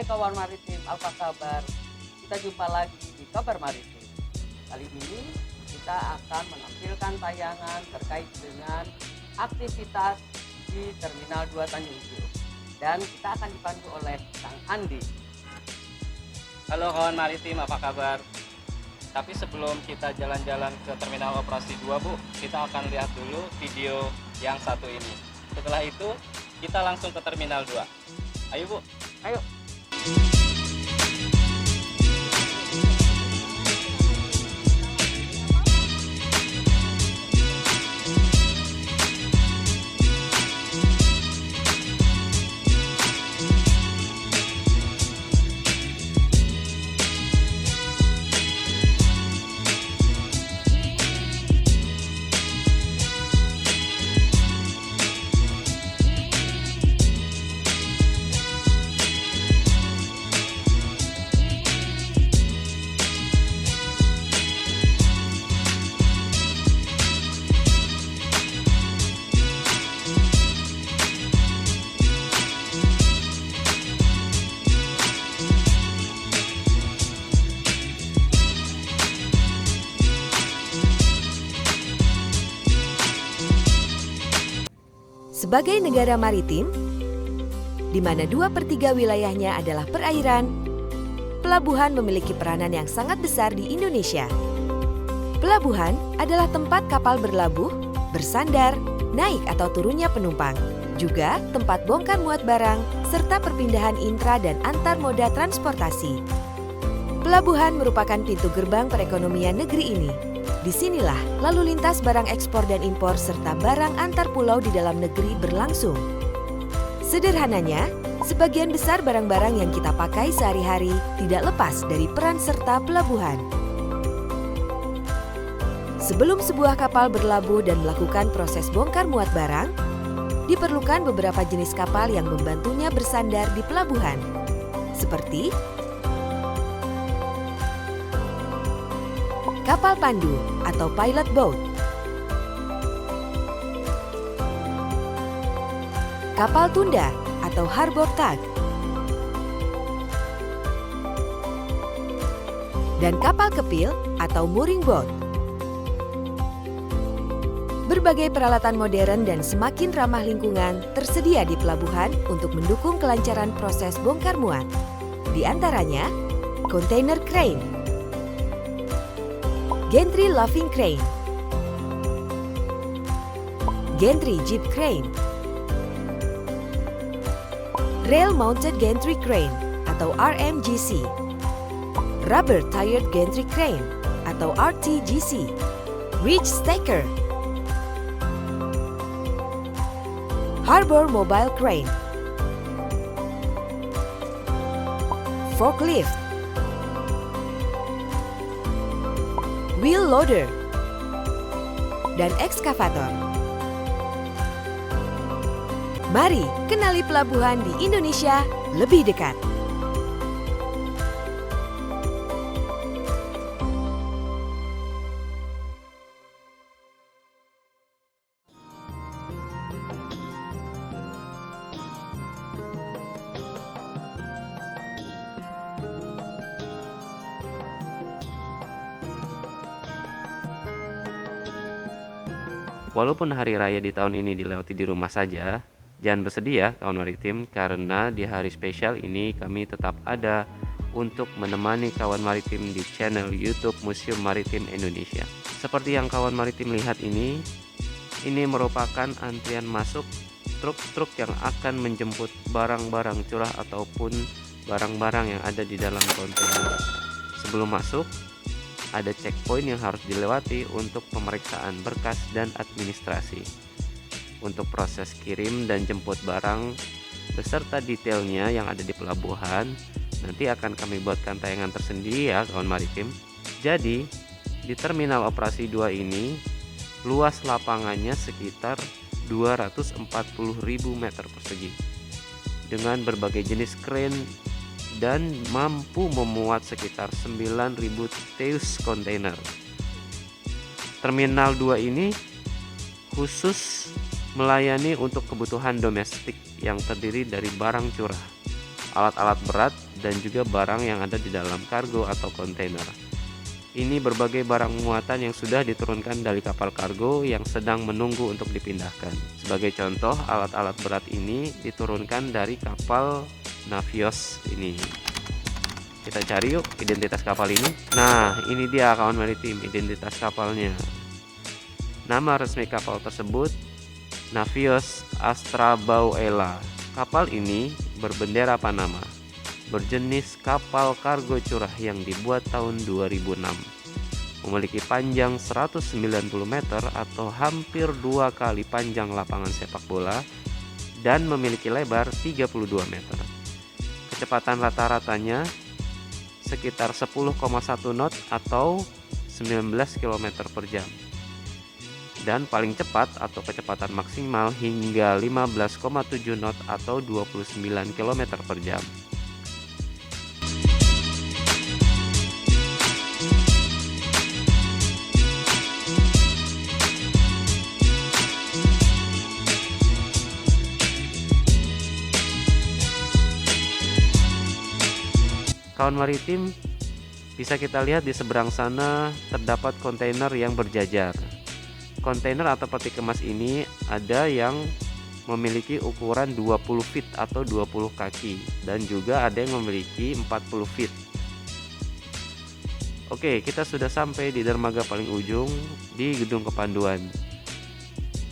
kawan maritim, apa kabar? Kita jumpa lagi di Kabar Maritim. Kali ini kita akan menampilkan tayangan terkait dengan aktivitas di Terminal 2 Tanjung Priok. Dan kita akan dipandu oleh Kang Andi. Halo kawan maritim, apa kabar? Tapi sebelum kita jalan-jalan ke Terminal Operasi 2, Bu, kita akan lihat dulu video yang satu ini. Setelah itu, kita langsung ke Terminal 2. Ayo, Bu. Ayo. Sebagai negara maritim, di mana 2/3 wilayahnya adalah perairan, pelabuhan memiliki peranan yang sangat besar di Indonesia. Pelabuhan adalah tempat kapal berlabuh, bersandar, naik atau turunnya penumpang, juga tempat bongkar muat barang, serta perpindahan intra dan antar moda transportasi. Pelabuhan merupakan pintu gerbang perekonomian negeri ini. Disinilah lalu lintas barang ekspor dan impor serta barang antar pulau di dalam negeri berlangsung. Sederhananya, sebagian besar barang-barang yang kita pakai sehari-hari tidak lepas dari peran serta pelabuhan. Sebelum sebuah kapal berlabuh dan melakukan proses bongkar muat barang, diperlukan beberapa jenis kapal yang membantunya bersandar di pelabuhan, seperti kapal pandu atau pilot boat, kapal tunda atau harbor tug, dan kapal kepil atau mooring boat. Berbagai peralatan modern dan semakin ramah lingkungan tersedia di pelabuhan untuk mendukung kelancaran proses bongkar muat. Di antaranya, container crane, gantry luffing crane, gantry jib crane, rail mounted gantry crane atau RMGC, rubber tired gantry crane atau RTGC, reach stacker, harbor mobile crane, forklift, wheel loader, dan ekskavator. Mari kenali pelabuhan di Indonesia lebih dekat. Walaupun hari raya di tahun ini dilewati di rumah saja, jangan bersedih ya kawan maritim, karena di hari spesial ini kami tetap ada untuk menemani kawan maritim di channel YouTube Museum Maritim Indonesia. Seperti yang kawan maritim lihat ini merupakan antrian masuk truk-truk yang akan menjemput barang-barang curah ataupun barang-barang yang ada di dalam kontainer. Sebelum masuk, ada checkpoint yang harus dilewati untuk pemeriksaan berkas dan administrasi. Untuk proses kirim dan jemput barang beserta detailnya yang ada di pelabuhan, nanti akan kami buatkan tayangan tersendiri ya kawan maritim. Jadi di Terminal Operasi 2 ini luas lapangannya sekitar 240.000 meter persegi dengan berbagai jenis crane dan mampu memuat sekitar 9.000 teus kontainer. Terminal 2 ini khusus melayani untuk kebutuhan domestik yang terdiri dari barang curah, alat-alat berat, dan juga barang yang ada di dalam kargo atau kontainer. Ini berbagai barang muatan yang sudah diturunkan dari kapal kargo yang sedang menunggu untuk dipindahkan. Sebagai contoh, alat-alat berat ini diturunkan dari kapal Navios ini. Kita cari yuk identitas kapal ini. Nah, ini dia kawan maritim, identitas kapalnya. Nama resmi kapal tersebut Navios Astrabauela. Kapal ini berbendera Panama, berjenis kapal kargo curah yang dibuat tahun 2006. Memiliki panjang 190 meter atau hampir 2 kali panjang lapangan sepak bola dan memiliki lebar 32 meter. Kecepatan rata-ratanya sekitar 10,1 knot atau 19 km per jam. Dan paling cepat atau kecepatan maksimal hingga 15,7 knot atau 29 km per jam. Kawan maritim, bisa kita lihat di seberang sana terdapat kontainer yang berjajar. Kontainer atau peti kemas ini ada yang memiliki ukuran 20 feet atau 20 kaki dan juga ada yang memiliki 40 feet. Oke, kita sudah sampai di dermaga paling ujung di gedung kepanduan.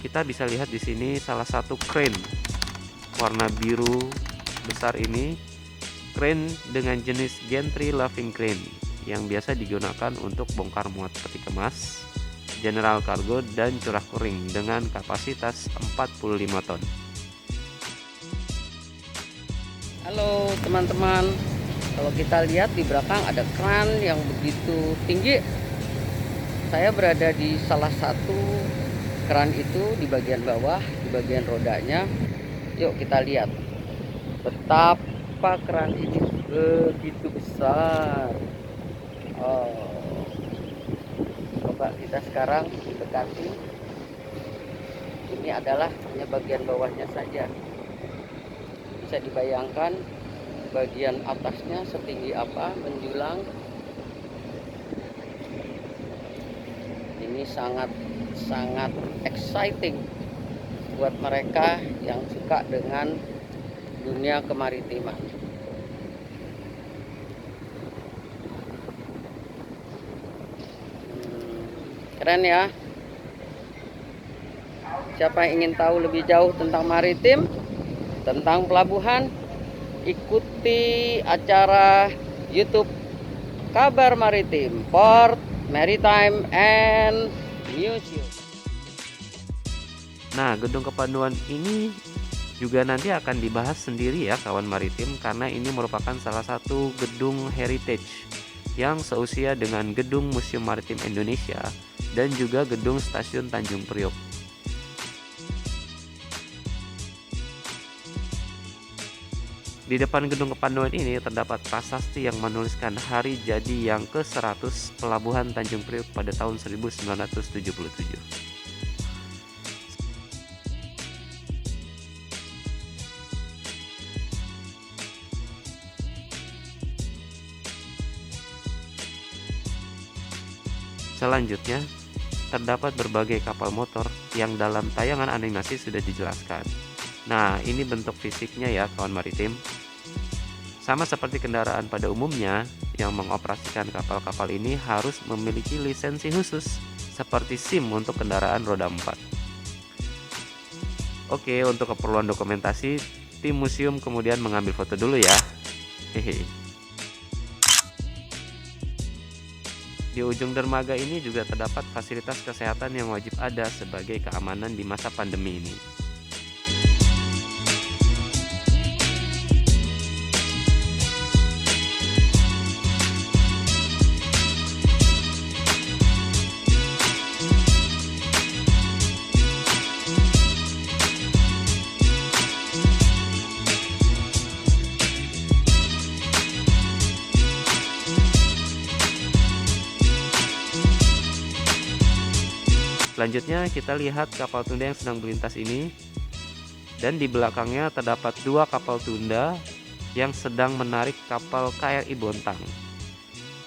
Kita bisa lihat di sini salah satu crane warna biru besar ini. Crane dengan jenis gantry laving crane yang biasa digunakan untuk bongkar muat peti kemas, general cargo dan curah kering dengan kapasitas 45 ton. Halo teman-teman, kalau kita lihat di belakang ada kran yang begitu tinggi. Saya berada di salah satu kran itu di bagian bawah, di bagian rodanya. Yuk kita lihat betapa kran ini begitu besar. Coba kita sekarang mendekati. Ini adalah hanya bagian bawahnya saja. Bisa dibayangkan bagian atasnya setinggi apa, menjulang. Ini sangat exciting buat mereka yang suka dengan dunia kemaritiman. Keren ya. Siapa yang ingin tahu lebih jauh tentang maritim, tentang pelabuhan, ikuti acara YouTube Kabar Maritim, Port, Maritime, and Museum. Nah, gedung kepanduan ini juga nanti akan dibahas sendiri ya kawan maritim, karena ini merupakan salah satu gedung heritage yang seusia dengan gedung Museum Maritim Indonesia dan juga gedung Stasiun Tanjung Priok. Di depan gedung kepanduan ini terdapat prasasti yang menuliskan hari jadi yang ke-100 Pelabuhan Tanjung Priok pada tahun 1977. Selanjutnya, terdapat berbagai kapal motor yang dalam tayangan animasi sudah dijelaskan. Nah, ini bentuk fisiknya ya kawan maritim. Sama seperti kendaraan pada umumnya, yang mengoperasikan kapal-kapal ini harus memiliki lisensi khusus, seperti SIM untuk kendaraan roda 4. Oke, untuk keperluan dokumentasi, tim museum kemudian mengambil foto dulu ya. Hehe. Di ujung dermaga ini juga terdapat fasilitas kesehatan yang wajib ada sebagai keamanan di masa pandemi ini. Selanjutnya kita lihat kapal tunda yang sedang melintas ini, dan di belakangnya terdapat 2 kapal tunda yang sedang menarik kapal KRI Bontang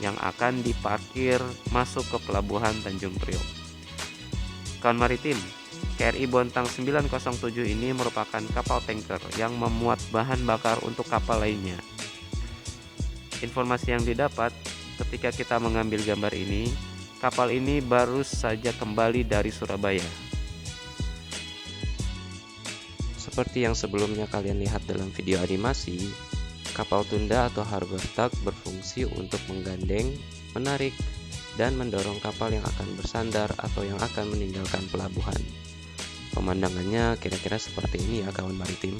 yang akan diparkir masuk ke pelabuhan Tanjung Priok. Kawan maritim, KRI Bontang 907 ini merupakan kapal tanker yang memuat bahan bakar untuk kapal lainnya. Informasi yang didapat ketika kita mengambil gambar ini, kapal ini baru saja kembali dari Surabaya. Seperti yang sebelumnya kalian lihat dalam video animasi, kapal tunda atau harbor tug berfungsi untuk menggandeng, menarik, dan mendorong kapal yang akan bersandar atau yang akan meninggalkan pelabuhan. Pemandangannya kira-kira seperti ini ya kawan maritim.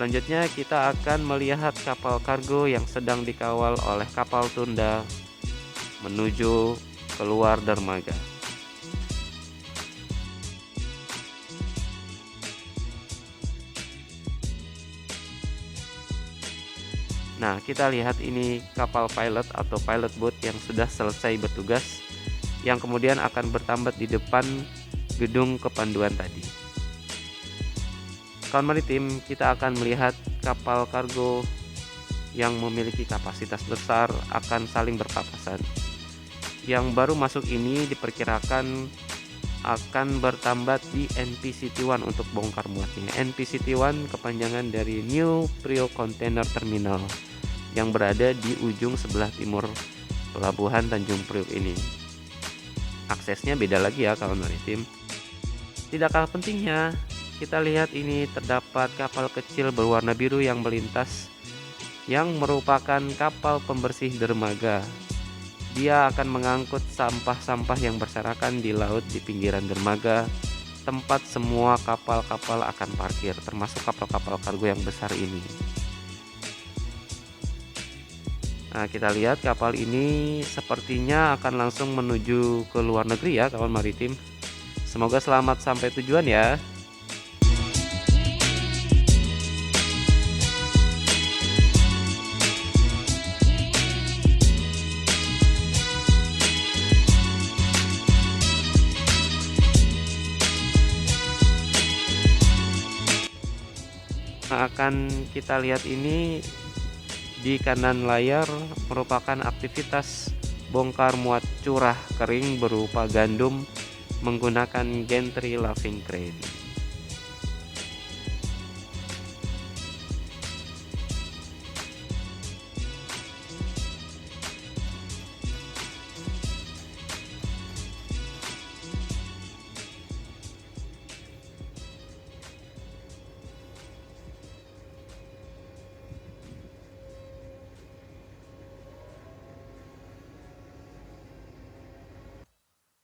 Selanjutnya kita akan melihat kapal kargo yang sedang dikawal oleh kapal tunda menuju keluar dermaga. Nah, kita lihat ini kapal pilot atau pilot boat yang sudah selesai bertugas, yang kemudian akan bertambat di depan gedung kepanduan tadi. Kawan maritim, kita akan melihat kapal kargo yang memiliki kapasitas besar akan saling berpapasan. Yang baru masuk ini diperkirakan akan bertambat di NPCT-1 untuk bongkar muatnya. NPCT-1 kepanjangan dari New Priok Container Terminal yang berada di ujung sebelah timur pelabuhan Tanjung Priok ini. Aksesnya beda lagi ya kawan maritim. Tidak kalah pentingnya, kita lihat ini terdapat kapal kecil berwarna biru yang melintas, yang merupakan kapal pembersih dermaga. Dia akan mengangkut sampah-sampah yang berserakan di laut di pinggiran dermaga, tempat semua kapal-kapal akan parkir, termasuk kapal-kapal kargo yang besar ini. Nah, kita lihat kapal ini sepertinya akan langsung menuju ke luar negeri ya kawan maritim. Semoga selamat sampai tujuan ya. Akan kita lihat ini di kanan layar merupakan aktivitas bongkar muat curah kering berupa gandum menggunakan gantry laving crane.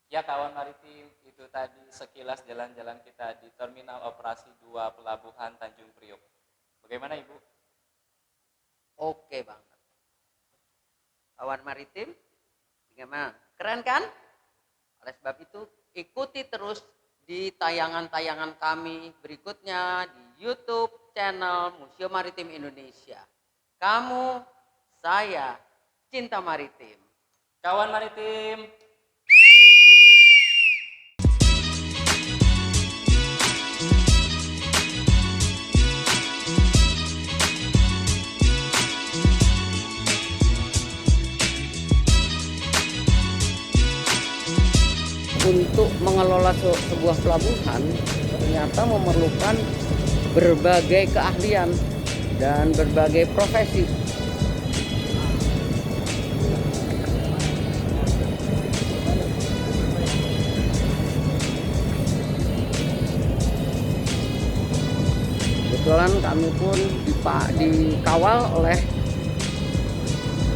Ya kawan maritim, itu tadi sekilas jalan-jalan kita di Terminal Operasi 2 Pelabuhan Tanjung Priok. Bagaimana Ibu? Oke banget. Kawan maritim, gimana? Keren kan? Oleh sebab itu, ikuti terus di tayangan-tayangan kami berikutnya di YouTube channel Museum Maritim Indonesia. Kamu, saya, cinta maritim. Kawan maritim, untuk mengelola sebuah pelabuhan ternyata memerlukan berbagai keahlian dan berbagai profesi. Kebetulan kami pun dikawal oleh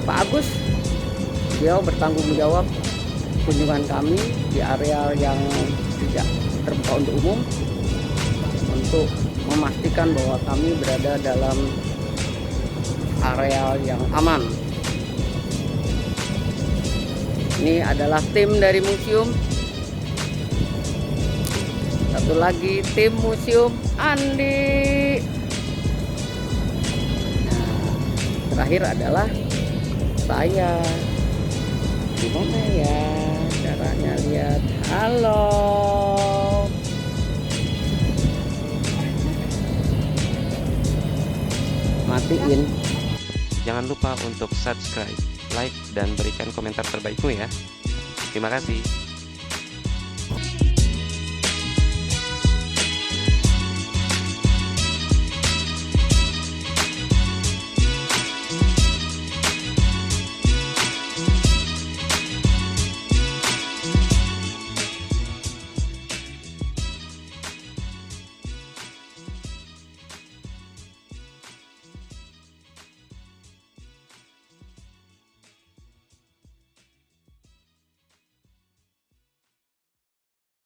Pak Agus. Beliau bertanggung jawab kunjungan kami di area yang tidak terbuka untuk umum untuk memastikan bahwa kami berada dalam area yang aman. Ini adalah tim dari museum. Satu lagi tim museum Andi. Nah, terakhir adalah saya. Gimana ya caranya lihat? Halo. Matiin. Jangan lupa untuk subscribe, like, dan berikan komentar terbaikmu ya. Terima kasih.